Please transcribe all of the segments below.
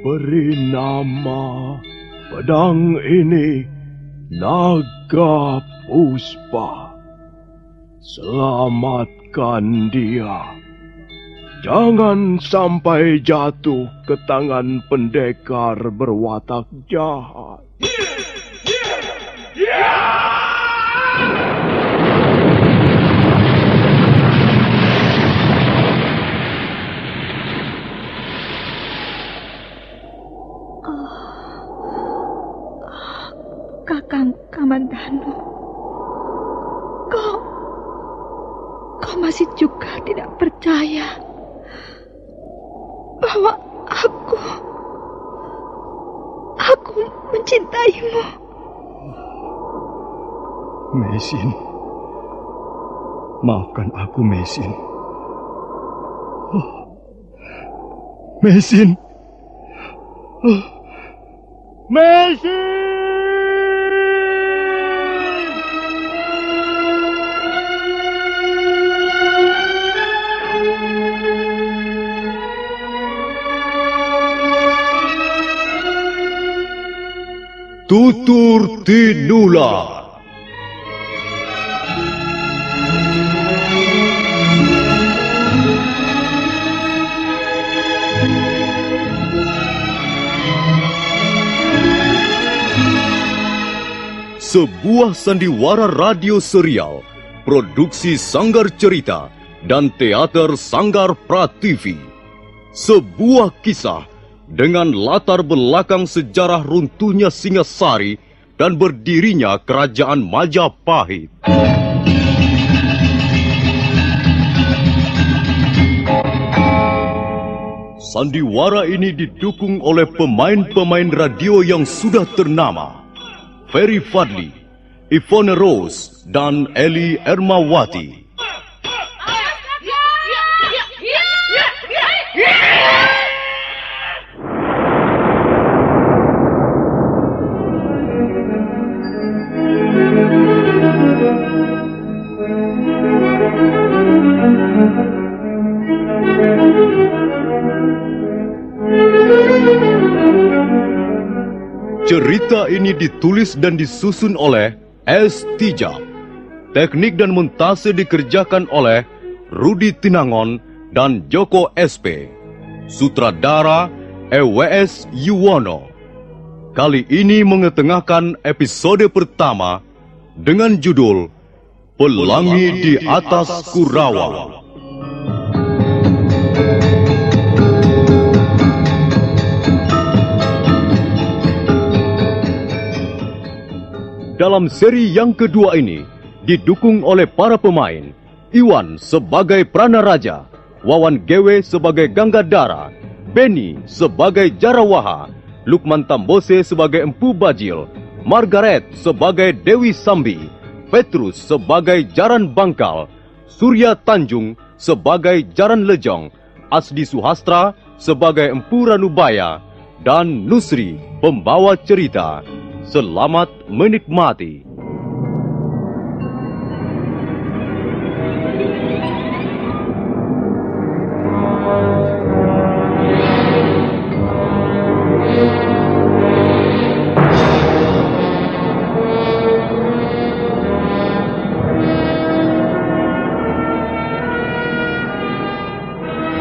Beri nama pedang ini Naga Puspa. Selamatkan dia. Jangan sampai jatuh ke tangan pendekar berwatak jahat. Kakang Kamandanu, kau masih juga tidak percaya bahwa aku mencintaimu. Mesin, maafkan aku, Mesin. Mesin, Mesin. Tutur Tinula. Sebuah sandiwara radio serial, produksi Sanggar Cerita dan Teater Sanggar Prativi. Sebuah kisah dengan latar belakang sejarah runtuhnya Singasari dan berdirinya Kerajaan Majapahit. Sandiwara ini didukung oleh pemain-pemain radio yang sudah ternama. Ferry Fadli, Ivone Rose, dan Eli Ermawati. Cerita ini ditulis dan disusun oleh S. Tijab. Teknik dan montase dikerjakan oleh Rudi Tinangon dan Joko SP. Sutradara EWS Yuwono. Kali ini mengetengahkan episode pertama dengan judul Pelangi di Atas Kurawa. Dalam seri yang kedua ini, didukung oleh para pemain, Iwan sebagai Pranaraja, Wawan Gewe sebagai Ganggadara, Beni sebagai Jarawaha, Lukman Tambose sebagai Empu Bajil, Margaret sebagai Dewi Sambi, Petrus sebagai Jaran Bangkal, Surya Tanjung sebagai Jaran Lejong, Asdi Suhastra sebagai Empu Ranubaya, dan Nusri pembawa cerita. Selamat menikmati.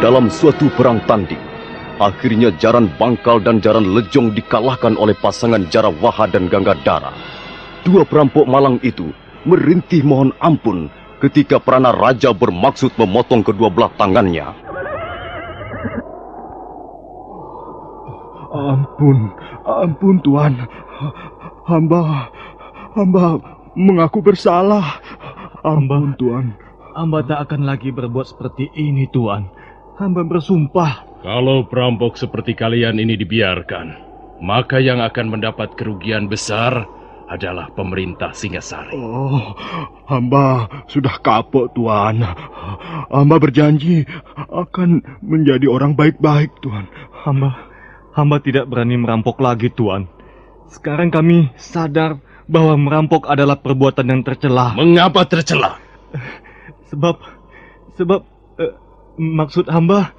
Dalam suatu perang tanding, akhirnya Jaran Bangkal dan Jaran Lejong dikalahkan oleh pasangan Jarawaha dan Ganggadara. Dua perampok malang itu merintih mohon ampun ketika Pranaraja bermaksud memotong kedua belah tangannya. Ampun Tuan. Hamba mengaku bersalah. Ampun Tuan. Hamba tak akan lagi berbuat seperti ini, Tuan. Hamba bersumpah. Kalau perampok seperti kalian ini dibiarkan, maka yang akan mendapat kerugian besar adalah pemerintah Singasari. Oh, hamba sudah kapok, Tuan. Hamba berjanji akan menjadi orang baik-baik, Tuan. Hamba tidak berani merampok lagi, Tuan. Sekarang kami sadar bahwa merampok adalah perbuatan yang tercela. Mengapa tercela? Sebab maksud hamba...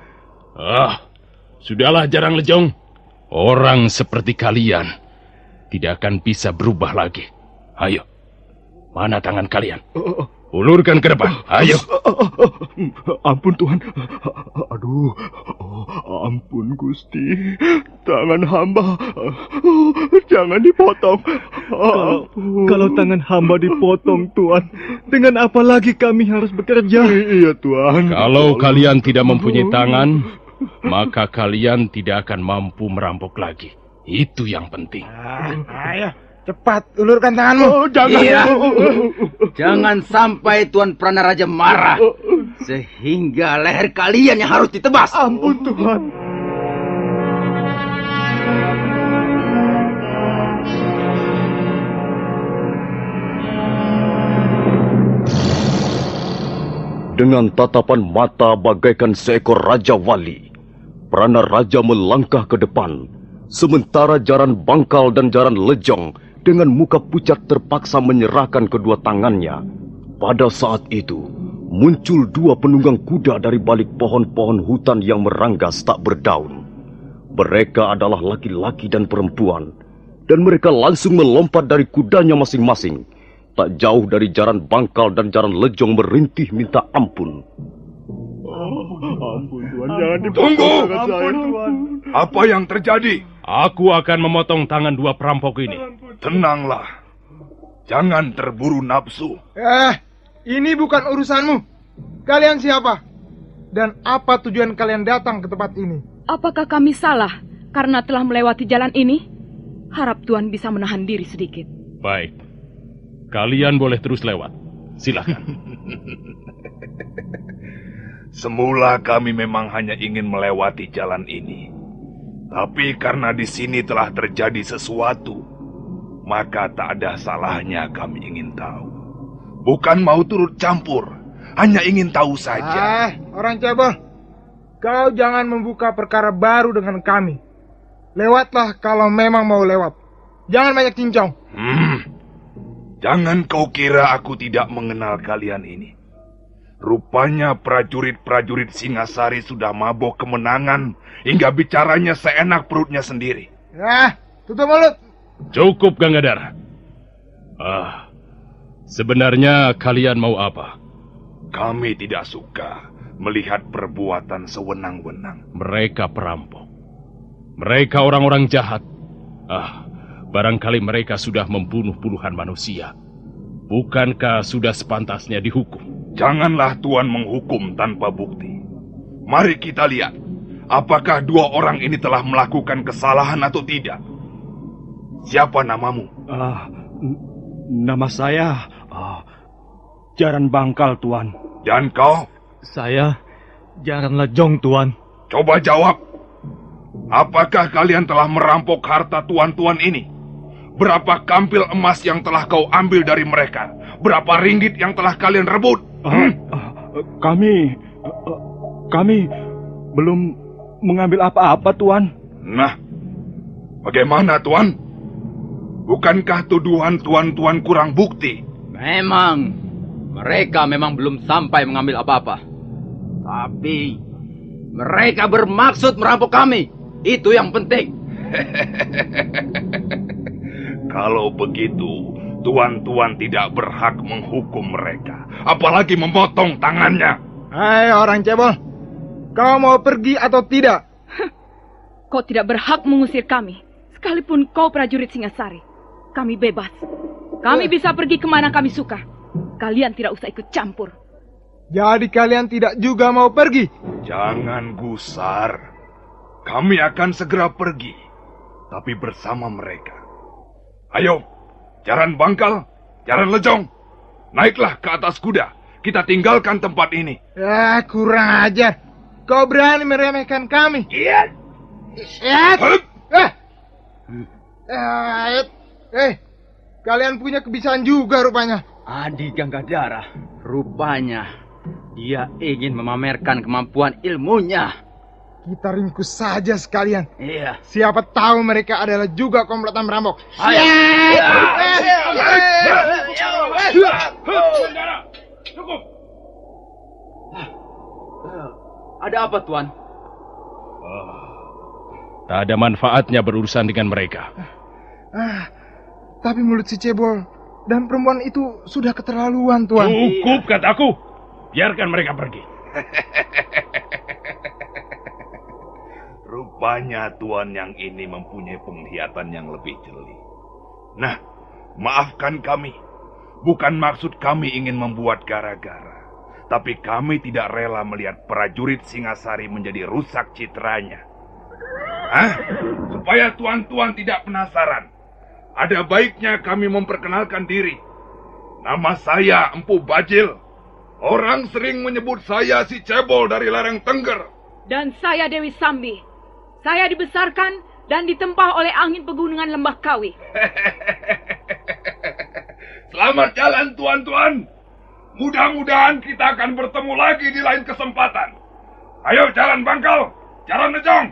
Sudahlah Jarang Lejong. Orang seperti kalian tidak akan bisa berubah lagi. Ayo, mana tangan kalian? Ulurkan ke depan, ayo. Ampun Tuhan. Aduh, ampun Gusti. Tangan hamba jangan dipotong. Kalau tangan hamba dipotong Tuhan, dengan apa lagi kami harus bekerja? Iya Tuhan. Kalau kalian tidak mempunyai tangan, maka kalian tidak akan mampu merampok lagi. Itu yang penting. Ayo, cepat ulurkan tanganmu. Jangan. Iya. Jangan sampai Tuan Pranaraja marah, sehingga leher kalian yang harus ditebas. Ampun Tuhan. Dengan tatapan mata bagaikan seekor Raja Wali, Pranaraja melangkah ke depan, sementara Jaran Bangkal dan Jaran Lejong dengan muka pucat terpaksa menyerahkan kedua tangannya. Pada saat itu, muncul dua penunggang kuda dari balik pohon-pohon hutan yang meranggas tak berdaun. Mereka adalah laki-laki dan perempuan, dan mereka langsung melompat dari kudanya masing-masing. Tak jauh dari Jaran Bangkal dan Jaran Lejong merintih minta ampun. Ampun Tuhan, jangan dipotong Tunggu! tangan saya Tuhan. Apa yang terjadi? Aku akan memotong tangan dua perampok ini. Tenanglah. Jangan terburu nafsu. Ini bukan urusanmu. Kalian siapa? Dan apa tujuan kalian datang ke tempat ini? Apakah kami salah karena telah melewati jalan ini? Harap Tuhan bisa menahan diri sedikit. Baik. Kalian boleh terus lewat. Silakan. Semula kami memang hanya ingin melewati jalan ini. Tapi karena di sini telah terjadi sesuatu, maka tak ada salahnya kami ingin tahu. Bukan mau turut campur, hanya ingin tahu saja. Orang cebol. Kau jangan membuka perkara baru dengan kami. Lewatlah kalau memang mau lewat. Jangan banyak cincong. Jangan kau kira aku tidak mengenal kalian ini. Rupanya prajurit-prajurit Singasari sudah mabok kemenangan hingga bicaranya seenak perutnya sendiri. Tutup mulut. Cukup, Gangadhara. Sebenarnya kalian mau apa? Kami tidak suka melihat perbuatan sewenang-wenang. Mereka perampok. Mereka orang-orang jahat. Barangkali mereka sudah membunuh puluhan manusia. Bukankah sudah sepantasnya dihukum? Janganlah Tuan menghukum tanpa bukti. Mari kita lihat, apakah dua orang ini telah melakukan kesalahan atau tidak. Siapa namamu? Nama saya Jaran Bangkal, Tuan. Dan kau? Saya Jaran Lejong, Tuan. Coba jawab. Apakah kalian telah merampok harta tuan-tuan ini? Berapa kampil emas yang telah kau ambil dari mereka? Berapa ringgit yang telah kalian rebut? Kami belum mengambil apa-apa, Tuan. Nah, bagaimana, Tuan? Bukankah tuduhan tuan-tuan kurang bukti? Memang, mereka memang belum sampai mengambil apa-apa. Tapi, mereka bermaksud merampok kami. Itu yang penting. Kalau begitu, tuan-tuan tidak berhak menghukum mereka. Apalagi memotong tangannya. Hai orang cebol. Kau mau pergi atau tidak? Kau tidak berhak mengusir kami. Sekalipun kau prajurit Singasari. Kami bebas. Kami bisa pergi kemana kami suka. Kalian tidak usah ikut campur. Jadi kalian tidak juga mau pergi? Jangan gusar. Kami akan segera pergi. Tapi bersama mereka. Ayo, Jaran Bangkal, Jaran Lejong. Naiklah ke atas kuda. Kita tinggalkan tempat ini. Kurang ajar. Kau berani meremehkan kami? Iya. Kalian punya kebiasaan juga rupanya. Adi Gangadhara, rupanya dia ingin memamerkan kemampuan ilmunya. Kita ringkus saja sekalian. Iya. Siapa tahu mereka adalah juga komplotan merampok. Ada apa, Tuan? Tak ada manfaatnya berurusan dengan mereka. Tapi mulut si cebol dan perempuan itu sudah keterlaluan, Tuan. Cukup, kataku. Biarkan mereka pergi. Rupanya Tuan yang ini mempunyai penglihatan yang lebih jeli. Nah, maafkan kami. Bukan maksud kami ingin membuat gara-gara. Tapi kami tidak rela melihat prajurit Singasari menjadi rusak citranya. Supaya tuan-tuan tidak penasaran, ada baiknya kami memperkenalkan diri. Nama saya Empu Bajil. Orang sering menyebut saya si cebol dari lereng Tengger. Dan saya Dewi Sambi. Saya dibesarkan dan ditempah oleh angin pegunungan Lembah Kawi. Selamat jalan tuan-tuan. Mudah-mudahan kita akan bertemu lagi di lain kesempatan. Ayo jalan Bangkal, jalan Nejong.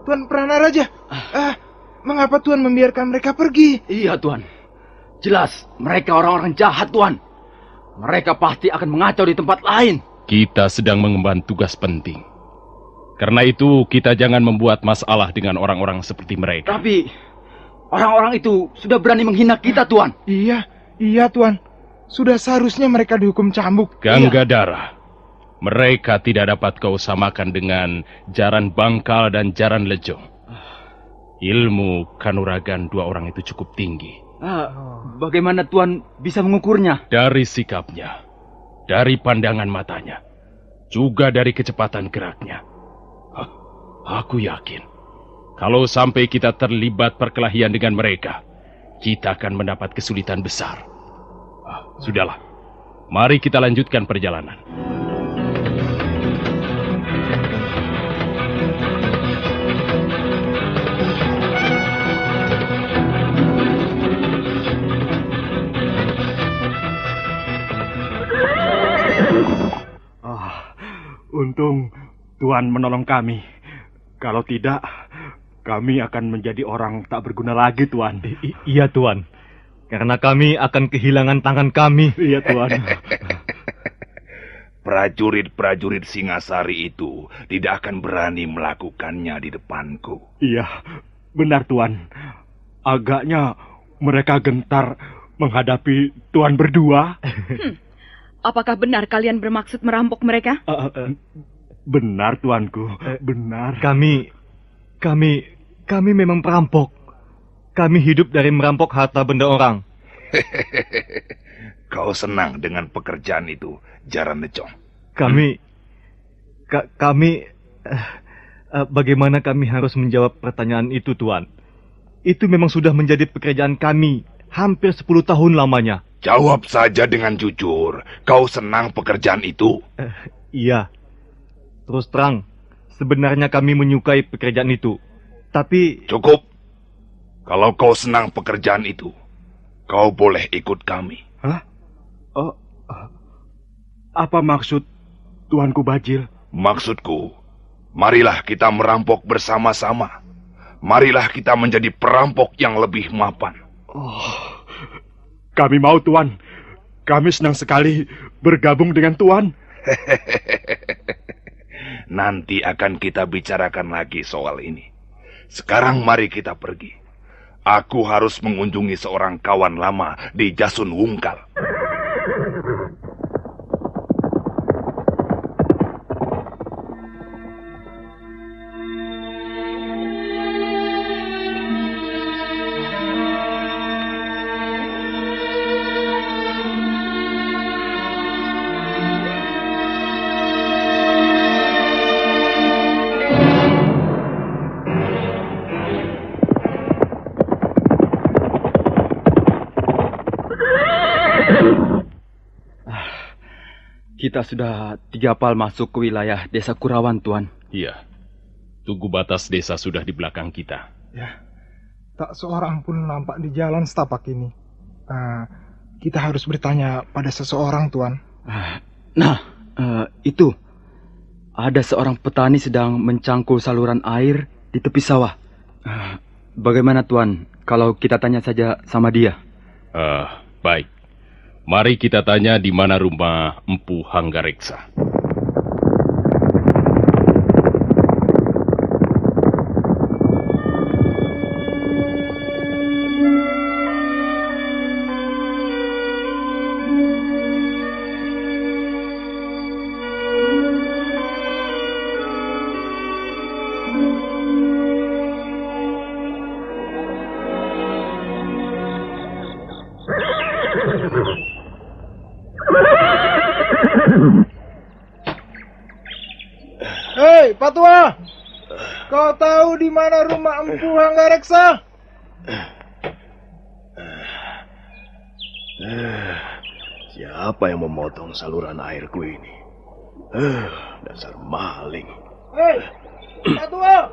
Tuan Pranaraja. Mengapa Tuan membiarkan mereka pergi? Iya, Tuan. Jelas, mereka orang-orang jahat, Tuan. Mereka pasti akan mengacau di tempat lain. Kita sedang mengemban tugas penting. Karena itu, kita jangan membuat masalah dengan orang-orang seperti mereka. Tapi, orang-orang itu sudah berani menghina kita, Tuan. Iya, Tuan. Sudah seharusnya mereka dihukum cambuk. Ganggadara, mereka tidak dapat kau samakan dengan Jaran Bangkal dan Jaran Lejong. Ilmu kanuragan dua orang itu cukup tinggi. Bagaimana Tuan bisa mengukurnya? Dari sikapnya, dari pandangan matanya, juga dari kecepatan geraknya. Aku yakin, kalau sampai kita terlibat perkelahian dengan mereka, kita akan mendapat kesulitan besar. Sudahlah, mari kita lanjutkan perjalanan. Untung Tuan menolong kami. Kalau tidak, kami akan menjadi orang tak berguna lagi, Tuan. Iya, Tuan. Karena kami akan kehilangan tangan kami. Iya, Tuan. Prajurit-prajurit Singasari itu tidak akan berani melakukannya di depanku. Iya, benar, Tuan. Agaknya mereka gentar menghadapi Tuan berdua. Apakah benar kalian bermaksud merampok mereka? Benar, Tuanku. Benar. Kami memang perampok. Kami hidup dari merampok harta benda orang. Kau senang dengan pekerjaan itu, Jaran Nejong? Bagaimana kami harus menjawab pertanyaan itu, Tuan? Itu memang sudah menjadi pekerjaan kami hampir 10 tahun lamanya. Jawab saja dengan jujur. Kau senang pekerjaan itu? Iya. Terus terang, sebenarnya kami menyukai pekerjaan itu. Tapi... Cukup. Kalau kau senang pekerjaan itu, kau boleh ikut kami. Hah? Apa maksud Tuanku Bajil? Maksudku, marilah kita merampok bersama-sama. Marilah kita menjadi perampok yang lebih mapan. Kami mau, Tuan. Kami senang sekali bergabung dengan Tuan. Nanti akan kita bicarakan lagi soal ini. Sekarang mari kita pergi. Aku harus mengunjungi seorang kawan lama di Jasun Wungkal. Kita sudah 3 pal masuk ke wilayah desa Kurawan, Tuan. Iya. Tugu batas desa sudah di belakang kita. Ya, tak seorang pun nampak di jalan setapak ini. Kita harus bertanya pada seseorang, Tuan. Itu. Ada seorang petani sedang mencangkul saluran air di tepi sawah. Bagaimana, Tuan, kalau kita tanya saja sama dia? Baik. Mari kita tanya di mana rumah Empu Hanggareksa. Hei, Pak Tua! Kau tahu di mana rumah Empu Hanggareksa? Siapa yang memotong saluran airku ini? Dasar maling. Hei, Pak Tua!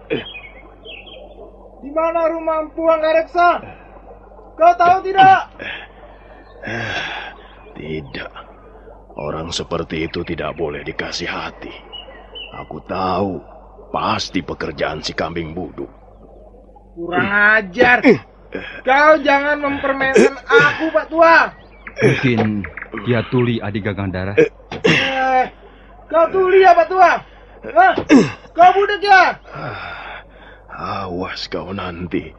Di mana rumah Empu Hanggareksa? Kau tahu tidak? Tidak. Orang seperti itu tidak boleh dikasih hati. Aku tahu, pasti pekerjaan si kambing buduk. Kurang ajar. Kau jangan mempermainkan aku, Pak Tua. Mungkin dia Tuli adik Gagandara. Kau Tuli ya, Pak Tua? Hah? Kau budak ya? Awas kau nanti.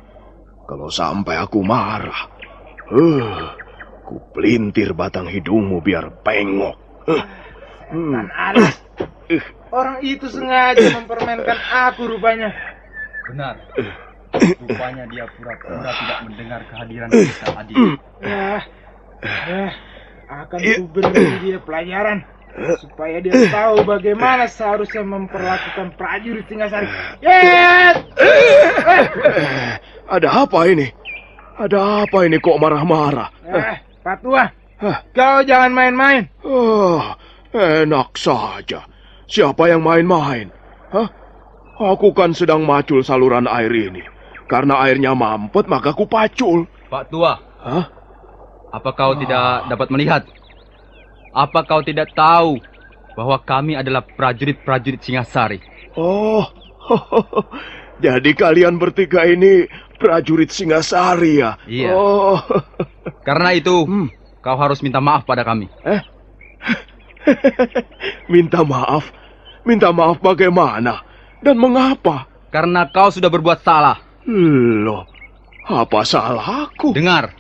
Kalau sampai aku marah. Ku pelintir batang hidungmu biar pengok. Dan alas. Orang itu sengaja mempermainkan aku rupanya. Benar. Rupanya dia pura-pura tidak mendengar kehadiran kita, adik. Akan ku beri dia pelajaran. Supaya dia tahu bagaimana seharusnya memperlakukan prajurit Singasari. Ada apa ini? Ada apa ini kok marah-marah? Pak Tua, kau jangan main-main. Enak saja. Siapa yang main-main? Aku kan sedang macul saluran air ini. Karena airnya mampet, maka ku pacul. Pak Tua, apa kau tidak dapat melihat? Apa kau tidak tahu bahwa kami adalah prajurit-prajurit Singasari? Oh, jadi kalian bertiga ini prajurit Singasari ya? Iya. Oh. Karena itu, kau harus minta maaf pada kami. Minta maaf? Minta maaf bagaimana? Dan mengapa? Karena kau sudah berbuat salah. Loh, apa salahku? Dengar,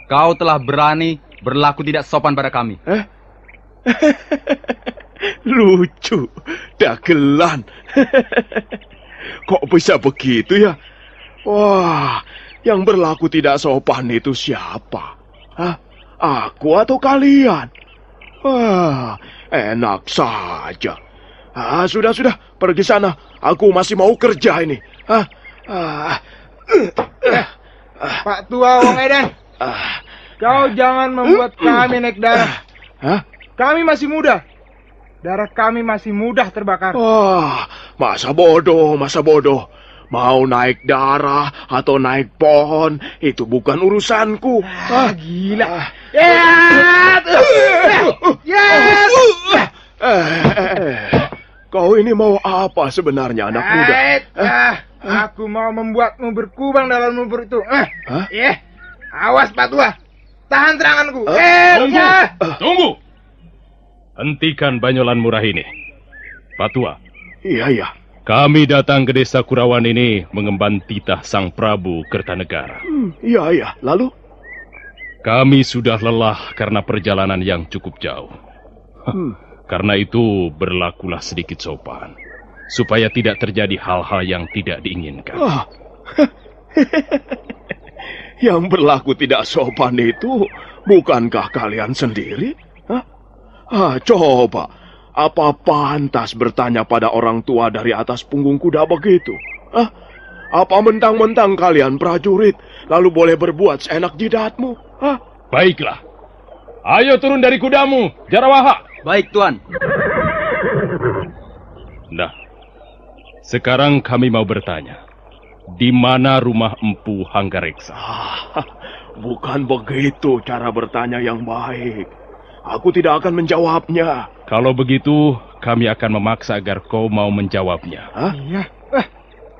kau telah berani berlaku tidak sopan pada kami. Lucu, dagelan. Kok bisa begitu ya? Wah, yang berlaku tidak sopan itu siapa? Aku atau kalian? Wah, enak saja. Sudah, pergi sana. Aku masih mau kerja ini. Pak Tua Wong Edan, kau jangan membuat kami naik darah. Kami masih muda. Darah kami masih mudah terbakar. Masa bodoh. Mau naik darah atau naik pohon, itu bukan urusanku. Gila. Kau ini mau apa sebenarnya, anak muda? Aku mau membuatmu berkubang dalam lumpur itu. Awas, Pak Tua. Tahan seranganku. Tunggu. Hentikan banyolan murah ini. Pak Tua. Iya. Kami datang ke desa Kurawan ini mengemban titah Sang Prabu Kertanegara. Iya. Lalu? Kami sudah lelah karena perjalanan yang cukup jauh. Karena itu berlakulah sedikit sopan. Supaya tidak terjadi hal-hal yang tidak diinginkan. Yang berlaku tidak sopan itu bukankah kalian sendiri? Coba, apa pantas bertanya pada orang tua dari atas punggung kuda begitu? Apa mentang-mentang kalian prajurit, lalu boleh berbuat seenak jidatmu? Baiklah. Ayo turun dari kudamu, Jarawaha. Baik, Tuan. Nah, sekarang kami mau bertanya. Di mana rumah Empu Hanggareksa? Bukan begitu cara bertanya yang baik. Aku tidak akan menjawabnya. Kalau begitu, kami akan memaksa agar kau mau menjawabnya. Iya.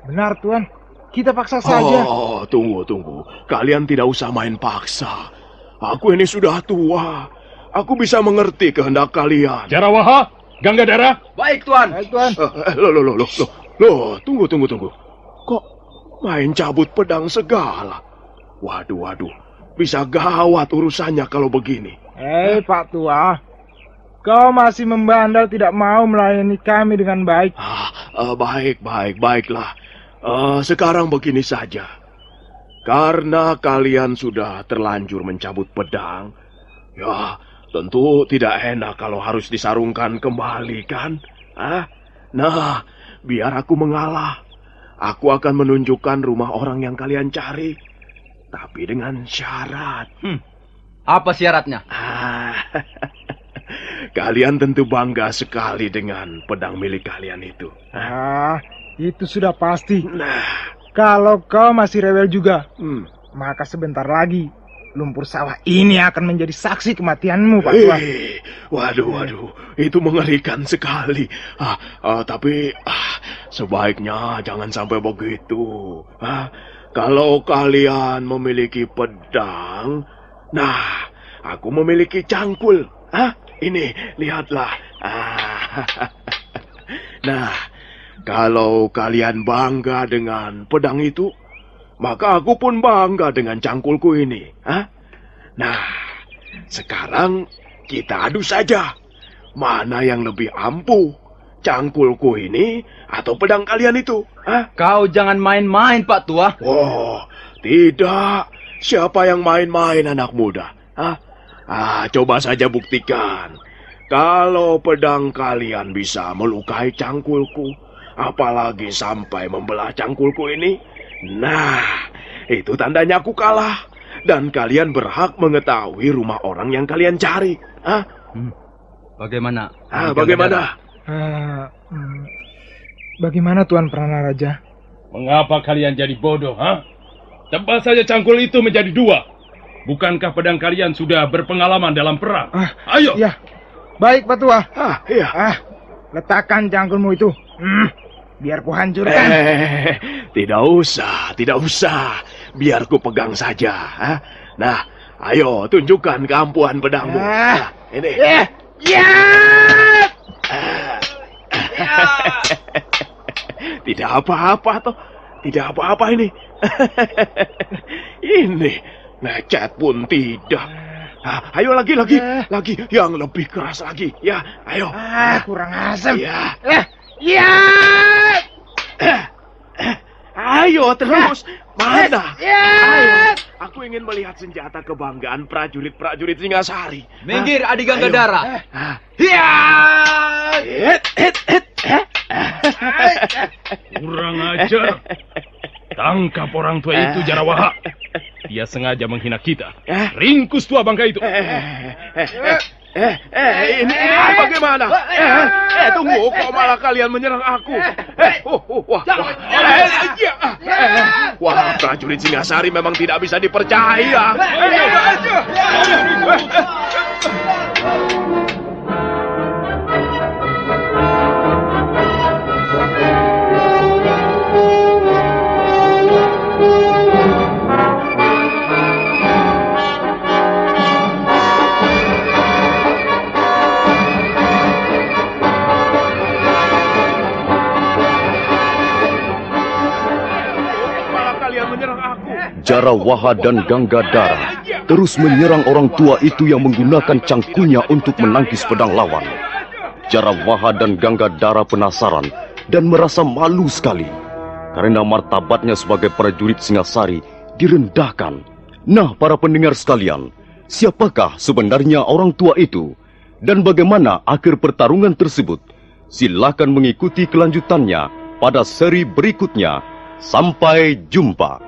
Benar, Tuan. Kita paksa saja. Tunggu. Kalian tidak usah main paksa. Aku ini sudah tua. Aku bisa mengerti kehendak kalian. Jarawaha, Ganggadara. Baik, Tuan. Baik, Tuan. Loh, tunggu. Kok main cabut pedang segala? Waduh. Bisa gawat urusannya kalau begini. Pak Tua. Kau masih membandel tidak mau melayani kami dengan baik. Baiklah. Sekarang begini saja. Karena kalian sudah terlanjur mencabut pedang, ya tentu tidak enak kalau harus disarungkan kembali, kan? Nah, biar aku mengalah. Aku akan menunjukkan rumah orang yang kalian cari. Tapi dengan syarat. Apa syaratnya? Kalian tentu bangga sekali dengan pedang milik kalian itu. Itu sudah pasti. Nah, kalau kau masih rewel juga, maka sebentar lagi lumpur sawah ini akan menjadi saksi kematianmu, Pak Tua. Waduh, itu mengerikan sekali. Tapi sebaiknya jangan sampai begitu. Kalau kalian memiliki pedang, nah, aku memiliki cangkul. Ini, lihatlah. Nah, kalau kalian bangga dengan pedang itu, maka aku pun bangga dengan cangkulku ini. Nah, sekarang kita adu saja. Mana yang lebih ampuh? Cangkulku ini atau pedang kalian itu? Kau jangan main-main, Pak Tua. Oh, tidak. Siapa yang main-main, anak muda? Coba saja buktikan. Kalau pedang kalian bisa melukai cangkulku, apalagi sampai membelah cangkulku ini, nah, itu tandanya aku kalah. Dan kalian berhak mengetahui rumah orang yang kalian cari. Bagaimana? Bagaimana? Bagaimana Tuan Pranaraja? Mengapa kalian jadi bodoh, Tebas saja cangkul itu menjadi dua. Bukankah pedang kalian sudah berpengalaman dalam perang? Ayo. Ya, baik Pak Tua. Iya. Letakkan cangkulmu itu. Biar ku hancurkan. Tidak usah. Biar ku pegang saja. Nah, ayo tunjukkan keampuhan pedangmu. Ini. Tidak apa-apa toh. Tidak apa-apa ini. Ini lecet pun tidak. Ayo lagi. Yang lebih keras lagi. Ya, ayo. Kurang asam. Ya. Ayo terus. Mana? Ayo. Aku ingin melihat senjata kebanggaan prajurit Singasari. Minggir, Adi Ganggadara. Kurang ajar. Tangkap orang tua itu, Jarawaha. Dia sengaja menghina kita. Ringkus tua bangka itu. Ini bagaimana? Tunggu, kok malah kalian menyerang aku? Wah, prajurit Singasari memang tidak bisa dipercaya. Jarawaha dan Ganggadara terus menyerang orang tua itu yang menggunakan cangkulnya untuk menangkis pedang lawan. Jarawaha dan Ganggadara penasaran dan merasa malu sekali karena martabatnya sebagai prajurit Singasari direndahkan. Nah, para pendengar sekalian, siapakah sebenarnya orang tua itu dan bagaimana akhir pertarungan tersebut? Silakan mengikuti kelanjutannya pada seri berikutnya. Sampai jumpa.